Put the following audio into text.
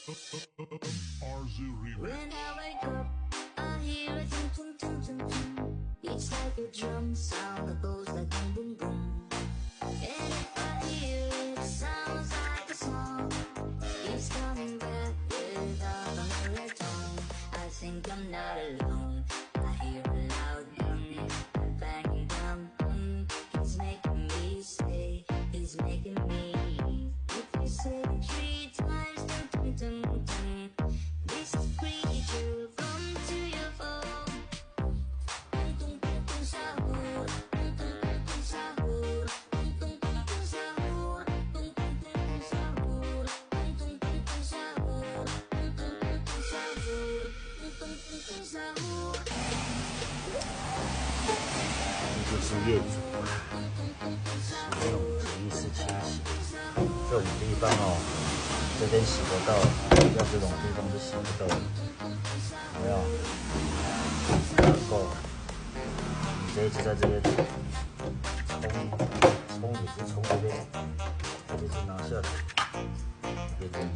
When I wake up, I hear a tum tum tum tum tum. It's like a drum sound that goes like boom boom boom. And if I hear it, it sounds like a song. It's coming back without a baritone. I think I'm not alone. I hear a loud bang, bang bang bang. He's making me say, he's making me. If you say it 3 times, dum dum dum dum. This creature come to your phone. Dum dum dum dum sahur, dum dum dum dum sahur, dum dum dum dum sahur, dum dum dum dum sahur, dum dum dum dum sahur, dum dum dum dum sahur, dum dum dum dum sahur. 这就是业主使用直立式清洗，这种地方哦，这边洗得到，要这种地方是洗不到的，有没有？打够，你这一次在这边冲也是冲这边，这边是拿下来，别这样。